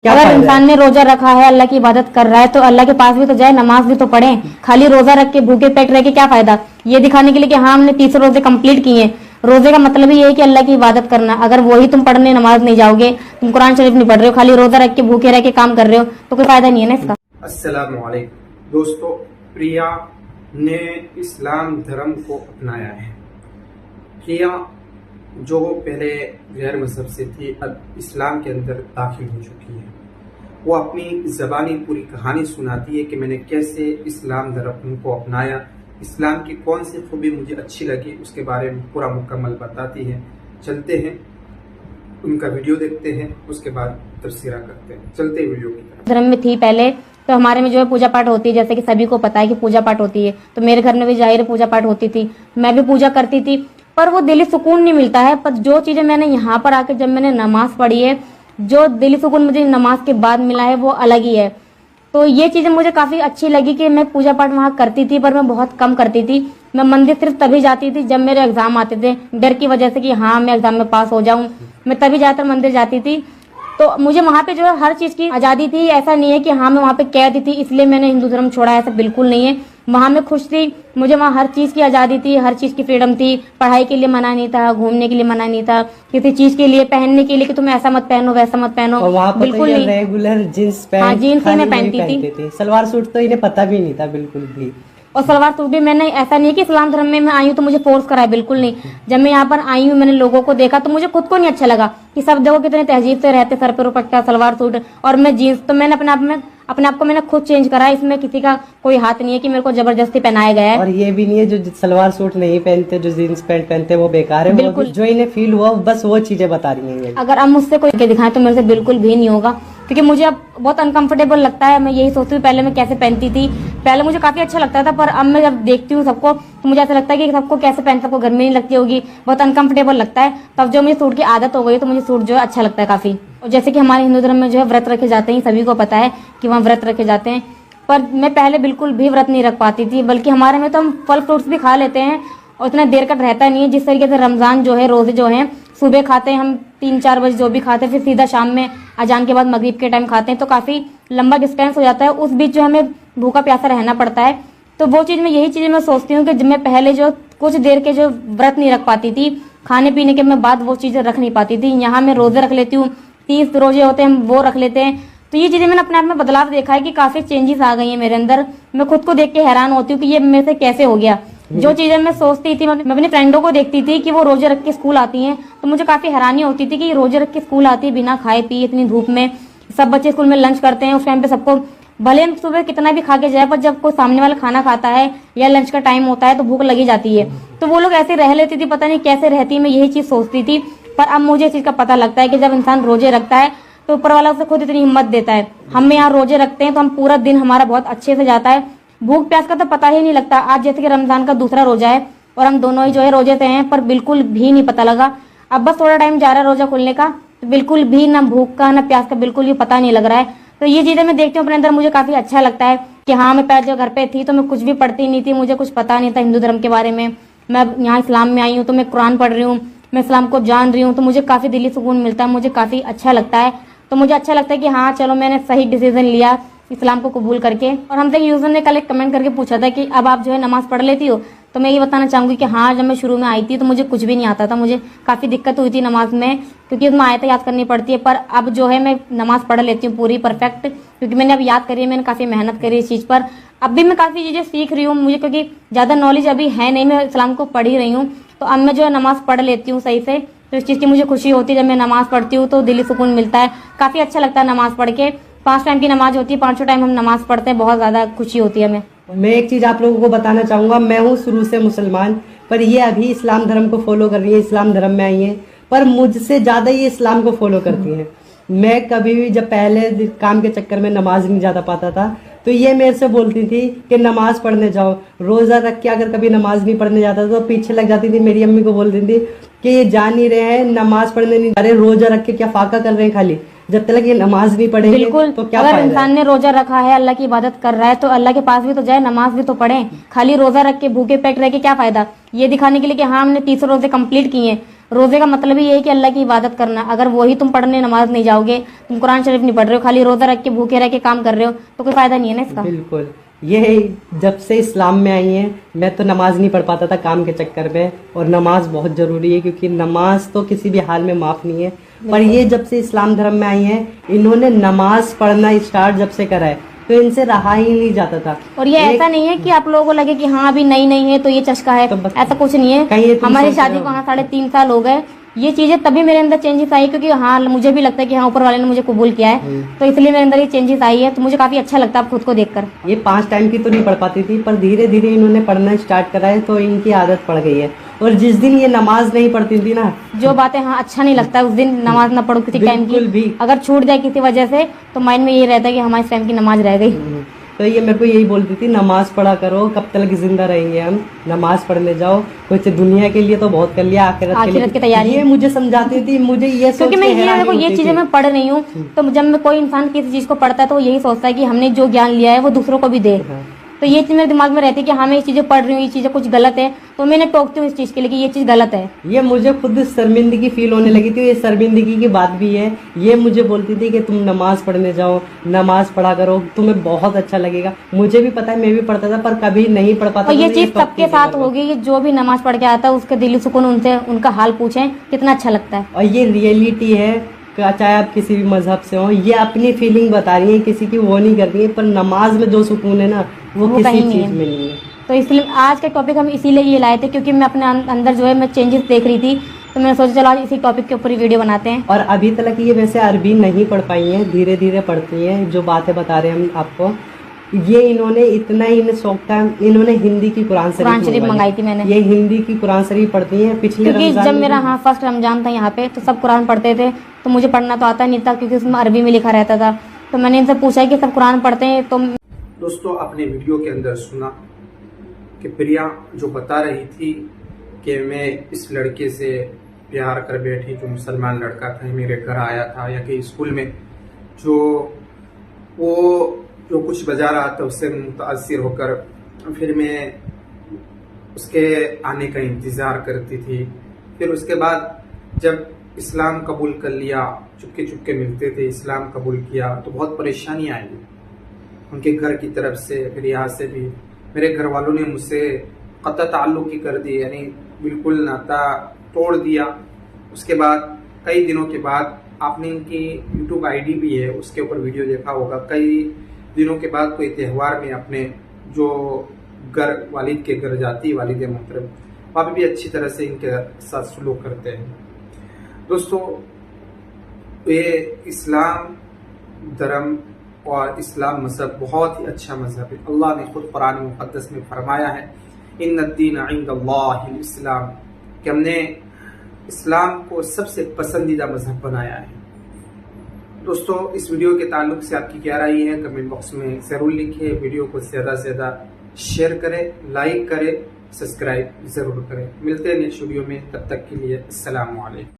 क्या अगर फायदा इंसान ने रोजा रखा है, अल्लाह की इबादत कर रहा है, तो अल्लाह के पास भी तो जाए, नमाज भी तो पढ़े। खाली रोजा रख के भूखे पेट रह के क्या फायदा, ये दिखाने के लिए कि हाँ हमने 30 रोजे कंप्लीट किए। रोजे का मतलब ही ये है कि अल्लाह की इबादत करना। अगर वही तुम पढ़ने नमाज नहीं जाओगे, तुम कुरान शरीफ नहीं पढ़ रहे हो, खाली रोजा रख के भूखे रह के काम कर रहे हो, तो कोई फायदा नहीं है ना इसका। अस्सलाम वालेकुम दोस्तों, प्रिया ने इस्लाम धर्म को अपनाया है। प्रिया जो पहले गैर मजहब से थी, अब इस्लाम के अंदर दाखिल हो चुकी है। वो अपनी ज़बानी पूरी कहानी सुनाती है कि मैंने कैसे इस्लाम धर्म को अपनाया, इस्लाम की कौन सी खूबी मुझे अच्छी लगी, उसके बारे में पूरा मुकम्मल बताती है। चलते हैं उनका वीडियो देखते हैं, उसके बाद तफसीरा करते हैं। चलते वीडियो की तरफ। धर्म में थी पहले, तो हमारे में जो है पूजा पाठ होती है, जैसे कि सभी को पता है कि पूजा पाठ होती है, तो मेरे घर में भी जाहिर पूजा पाठ होती थी, मैं भी पूजा करती थी, पर वो दिली सुकून नहीं मिलता है। पर जो चीजें मैंने यहाँ पर आके जब मैंने नमाज पढ़ी है, जो दिली सुकून मुझे नमाज के बाद मिला है वो अलग ही है। तो ये चीजें मुझे काफी अच्छी लगी कि मैं पूजा पाठ वहाँ करती थी, पर मैं बहुत कम करती थी। मैं मंदिर सिर्फ तभी जाती थी जब मेरे एग्जाम आते थे, डर की वजह से कि हाँ मैं एग्जाम में पास हो जाऊं, मैं तभी जाकर मंदिर जाती थी। तो मुझे वहाँ पे जो है हर चीज की आजादी थी। ऐसा नहीं है कि हाँ मैं वहाँ पे कैद थी इसलिए मैंने हिंदू धर्म छोड़ा, ऐसा बिल्कुल नहीं है। वहाँ मैं खुश थी, मुझे वहाँ हर चीज की आजादी थी, हर चीज की फ्रीडम थी। पढ़ाई के लिए मना नहीं था, घूमने के लिए मना नहीं था, किसी चीज के लिए पहनने के लिए कि तुम ऐसा मत पहनो वैसा मत पहनो, और वहाँ पर बिल्कुल तो ये नहीं। रेगुलर जींस पैंट, हाँ, जीन्स ही खाली मैं वही पहनती थी। पहनते थे। सलवार सूट तो इन्हें पता भी नहीं था बिल्कुल भी। और सलवार सूट भी मैंने, ऐसा नहीं है कि इस्लाम धर्म में मैं आई हूँ तो मुझे फोर्स करा है, बिल्कुल नहीं। जब मैं यहाँ पर आई हूँ, मैंने लोगों को देखा तो मुझे खुद को नहीं अच्छा लगा कि सब देखो कितने तहजीब से रहते, सर पे दुपट्टा सलवार सूट और मैं जीन्स। तो मैंने अपने आप को मैंने खुद चेंज करा है। इसमें किसी का कोई हाथ नहीं है कि मेरे को जबरदस्ती पहनाया गया है। और ये भी नहीं है जो सलवार सूट नहीं पहनते, जो जीन्स पैंट पहनते वो बेकार है। बिल्कुल। जो इन्हें फील हुआ बस वो चीजें बता रही हैं। अगर अब मुझसे कोई के दिखाए तो मेरे से बिल्कुल भी नहीं होगा, क्योंकि मुझे अब बहुत अनकंफर्टेबल लगता है। मैं यही सोचती हूँ पहले मैं कैसे पहनती थी, पहले मुझे काफी अच्छा लगता था, पर अब मैं जब देखती हूँ सबको तो मुझे ऐसा लगता है कि सबको कैसे पहन, सबको गर्मी नहीं लगती होगी, बहुत अनकंफर्टेबल लगता है। तब जो मुझे सूट की आदत हो गई तो मुझे सूट जो है अच्छा लगता है काफी। और जैसे कि हमारे हिंदू धर्म में जो है व्रत रखे जाते हैं, सभी को पता है कि वहाँ व्रत रखे जाते हैं, पर मैं पहले बिल्कुल भी व्रत नहीं रख पाती थी। बल्कि हमारे में तो हम फल फ्रूट्स भी खा लेते हैं और इतना देर का रहता नहीं है। जिस तरीके से रमजान जो है, रोजे जो हैं सुबह खाते हैं हम 3-4 बजे जो भी खाते हैं, फिर सीधा शाम में अजान के बाद मगरिब के टाइम खाते हैं, तो काफी लंबा डिस्टेंस हो जाता है। उस बीच जो हमें भूखा प्यासा रहना पड़ता है। तो वो चीज में यही चीजें मैं सोचती हूँ कि जब मैं पहले जो कुछ देर के जो व्रत नहीं रख पाती थी, खाने पीने के मैं बाद वो चीजें रख नहीं पाती थी। यहाँ मैं रोजे रख लेती हूँ, 30 रोजे होते हैं वो रख लेते हैं। तो ये चीजें मैंने अपने आप में बदलाव देखा है कि काफी चेंजेस आ गई है मेरे अंदर। मैं खुद को देख के हैरान होती हूँ कि ये मेरे से कैसे हो गया। जो चीजें मैं सोचती थी, मैं अपनी फ्रेंडों को देखती थी कि वो रोजे रख के स्कूल आती हैं, तो मुझे काफी हैरानी होती थी कि ये रोजे रख के स्कूल आती है बिना खाए पिए, इतनी धूप में। सब बच्चे स्कूल में लंच करते हैं, उस टाइम पे सबको भले हम सुबह कितना भी खा के जाए, पर जब कोई सामने वाला खाना खाता है या लंच का टाइम होता है तो भूख लगी जाती है। तो वो लोग ऐसे रह लेती थी, पता नहीं कैसे रहती, मैं यही चीज सोचती थी। पर अब मुझे इस चीज का पता लगता है कि जब इंसान रोजे रखता है तो ऊपर वाला उसे खुद इतनी हिम्मत देता है। हम यहाँ रोजे रखते हैं तो हम पूरा दिन हमारा बहुत अच्छे से जाता है, भूख प्यास का तो पता ही नहीं लगता। आज जैसे कि रमजान का दूसरा रोजा है और हम दोनों ही जो है रोजे से हैं, पर बिल्कुल भी नहीं पता लगा। अब बस थोड़ा टाइम जा रहा है रोजा खुलने का, तो बिल्कुल भी ना भूख का ना प्यास का बिल्कुल भी पता नहीं लग रहा है। तो ये चीजें मैं देखती हूँ अपने अंदर, मुझे काफी अच्छा लगता है कि हाँ मैं पहले जो घर पे थी तो मैं कुछ भी पढ़ती नहीं थी, मुझे कुछ पता नहीं था हिंदू धर्म के बारे में। मैं यहाँ इस्लाम में आई हूँ तो मैं कुरान पढ़ रही हूँ, मैं इस्लाम को जान रही हूँ, तो मुझे काफी दिली सुकून मिलता है, मुझे काफी अच्छा लगता है। तो मुझे अच्छा लगता है कि हाँ चलो मैंने सही डिसीजन लिया इस्लाम को कबूल करके। और हमसे एक यूजर ने कल एक कमेंट करके पूछा था कि अब आप जो है नमाज पढ़ लेती हो, तो मैं ये बताना चाहूंगी कि हाँ जब मैं शुरू में आई थी तो मुझे कुछ भी नहीं आता था, मुझे काफी दिक्कत हुई थी नमाज में, क्योंकि उसमें आयतें याद करनी पड़ती है। पर अब जो है मैं नमाज पढ़ लेती हूँ पूरी परफेक्ट, क्योंकि मैंने अब याद करी है, मैंने काफी मेहनत करी इस चीज पर। अब भी मैं काफी चीजें सीख रही हूँ, मुझे क्योंकि ज्यादा नॉलेज अभी है नहीं, मैं इस्लाम को पढ़ ही रही हूँ, तो अब मैं जो है नमाज पढ़ लेती हूँ सही से। तो इस चीज की मुझे खुशी होती है, जब मैं नमाज पढ़ती हूँ तो दिली सुकून मिलता है, काफी अच्छा लगता है नमाज पढ़ के। 5 टाइम की नमाज होती है, 5 टाइम हम नमाज पढ़ते हैं, बहुत ज्यादा खुशी होती है हमें। मैं एक चीज आप लोगों को बताना चाहूंगा, मैं हूँ शुरू से मुसलमान, पर ये अभी इस्लाम धर्म को फॉलो कर रही है, इस्लाम धर्म में आई है, पर मुझसे ज्यादा ये इस्लाम को फॉलो करती है। मैं कभी भी जब पहले काम के चक्कर में नमाज नहीं जाता पाता था, तो ये मेरे से बोलती थी कि नमाज पढ़ने जाओ। रोजा रख के अगर कभी नमाज नहीं पढ़ने जाता तो पीछे लग जाती थी, मेरी अम्मी को बोलती थी कि ये जा नहीं रहे हैं, नमाज पढ़ने नहीं जा रहे, रोजा रख के क्या फाका कर रहे हैं खाली, जब तक ये नमाज नहीं पढ़ेंगे बिल्कुल। तो क्या अगर फायदा इंसान ने रोजा रखा है, अल्लाह की इबादत कर रहा है, तो अल्लाह के पास भी तो जाए, नमाज भी तो पढ़े। खाली रोजा रख के भूखे पेट रह के क्या फायदा, ये दिखाने के लिए कि हाँ हमने 30 रोजे कंप्लीट किए। रोजे का मतलब ही ये है कि अल्लाह की इबादत करना। अगर वही तुम पढ़ने नमाज नहीं जाओगे, तुम कुरान शरीफ नहीं पढ़ रहे हो, खाली रोजा रख के भूखे रह के काम कर रहे हो, तो कोई फायदा नहीं है ना इसका। बिल्कुल। ये जब से इस्लाम में आई हैं, मैं तो नमाज नहीं पढ़ पाता था काम के चक्कर में, और नमाज बहुत जरूरी है क्योंकि नमाज तो किसी भी हाल में माफ नहीं है। पर ये जब से इस्लाम धर्म में आई हैं, इन्होंने नमाज पढ़ना स्टार्ट जब से करा है तो इनसे रहा ही नहीं जाता था। और ये ऐसा नहीं है कि आप लोगों को लगे कि हाँ अभी नई नई है तो ये चस्का है, तो बस ऐसा कुछ नहीं कहीं ये है। तुम हमारी सोच शादी रहे को हो। हाँ 3.5 साल हो गए। ये चीजें तभी मेरे अंदर चेंजेस आई क्योंकि हाँ मुझे भी लगता है कि हाँ ऊपर वाले ने मुझे कबूल किया है, तो इसलिए मेरे अंदर ये चेंजेस आई है। तो मुझे काफी अच्छा लगता है खुद को देखकर। ये 5 टाइम की तो नहीं पढ़ पाती थी, पर धीरे धीरे इन्होंने पढ़ना स्टार्ट करा है तो इनकी आदत पड़ गई है। और जिस दिन ये नमाज नहीं पढ़ती थी ना, जो बातें हाँ अच्छा नहीं लगता है उस दिन नमाज ना पढ़ो किसी टाइम बिल्कुल भी। की, अगर छूट जाए किसी वजह से तो माइंड में ये रहता है कि हमारे टाइम की नमाज रह गई। तो ये मेरे को यही बोलती थी, नमाज पढ़ा करो, कब तक जिंदा रहेंगे हम, नमाज पढ़ने जाओ। कुछ दुनिया के लिए तो बहुत कर लिया, आखिरत की तैयारी। ये मुझे समझाती थी। मुझे ये क्योंकि मैं ये देखो ये चीजें मैं पढ़ रही हूँ, तो जब मैं कोई इंसान किसी चीज को पढ़ता है तो वो यही सोचता है कि हमने जो ज्ञान लिया है वो दूसरों को भी दे। तो ये चीज मेरे दिमाग में रहती है कि हाँ मैं ये चीजें पढ़ रही हूँ, ये चीजें कुछ गलत है, तो मैं टोकती हूँ इस चीज के लिए कि ये चीज गलत है। ये मुझे खुद शर्मिंदगी फील होने लगी थी। ये शर्मिंदगी की बात भी है। ये मुझे बोलती थी कि तुम नमाज पढ़ने जाओ, नमाज पढ़ा करो, तुम्हें बहुत अच्छा लगेगा। मुझे भी पता है, मैं भी पढ़ता था, पर कभी नहीं पढ़ पाता। और ये चीज सबके साथ होगी कि जो भी नमाज पढ़ के आता है उसके दिली सुकून उनसे उनका हाल पूछें कितना अच्छा लगता है। और ये रियलिटी है, चाहे आप किसी भी मजहब से हो, ये अपनी फीलिंग बता रही है, किसी की वो नहीं कर रही है। पर नमाज में जो सुकून है ना, वो किसी कहीं चीज नहीं है। में नहीं है। तो इसलिए आज का टॉपिक हम इसीलिए ये लाए थे क्योंकि मैं अपने अंदर जो है मैं चेंजेस देख रही थी, तो मैंने सोचा चलो आज इसी टॉपिक के ऊपर ही वीडियो बनाते हैं। और अभी तक ये वैसे अरबी नहीं पढ़ पाई हैं, धीरे धीरे पढ़ती हैं। जो बातें बता रहे हैं हम आपको, ये इन्होंने इतना ही इन्हें शौक था, इन्होंने हिंदी की कुरान शरीफ मंगाई थी मैंने। ये हिंदी की कुरान शरीफ पढ़ती हैं। पिछले क्योंकि रमजान जब में मेरा हाँ फर्स्ट रमजान था यहाँ पे तो सब कुरान पढ़ते थे, तो मुझे पढ़ना तो आता नहीं था क्योंकि उसमें अरबी में लिखा रहता था। तो मैंने इनसे पूछा कि सब कुरान पढ़ते हैं, तो दोस्तों अपने वीडियो के अंदर सुना कि प्रिया जो बता रही थी कि मैं इस लड़के से प्यार कर बैठी, जो मुसलमान लड़का था, मेरे घर आया था, या कि स्कूल में जो कुछ बजा रहा था उससे मुतासिर होकर फिर मैं उसके आने का इंतज़ार करती थी। फिर उसके बाद जब इस्लाम कबूल कर लिया, चुपके चुपके मिलते थे, इस्लाम कबूल किया तो बहुत परेशानी आई उनके घर की तरफ से, फिर यहाँ से भी। मेरे घर वालों ने मुझसे क़त्अ ताल्लुक़ ही कर दी, यानी बिल्कुल नाता तोड़ दिया। उसके बाद कई दिनों के बाद, आपने इनकी यूट्यूब आईडी भी है, उसके ऊपर वीडियो देखा होगा, कई दिनों के बाद कोई त्यौहार में अपने जो घर वालिद के घर जाती है, वालिद मोहतरम, वहाँ पे भी अच्छी तरह से इनके साथ सलूक करते हैं। दोस्तों ये इस्लाम धर्म और इस्लाम मज़हब बहुत ही अच्छा मज़हब है। अल्लाह ने खुद कुरान मुक़द्दस में फरमाया है, इन्नद्दीन इंदल्लाहिल इस्लाम, कि हमने इस्लाम को सबसे पसंदीदा मज़हब बनाया है। दोस्तों इस वीडियो के ताल्लुक से आपकी क्या राय है कमेंट बॉक्स में ज़रूर लिखिए। वीडियो को ज़्यादा से ज़्यादा शेयर करें, लाइक करें, सब्सक्राइब ज़रूर करें। मिलते हैं नेक्स्ट वीडियो में, तब तक के लिए अस्सलामु अलैकुम।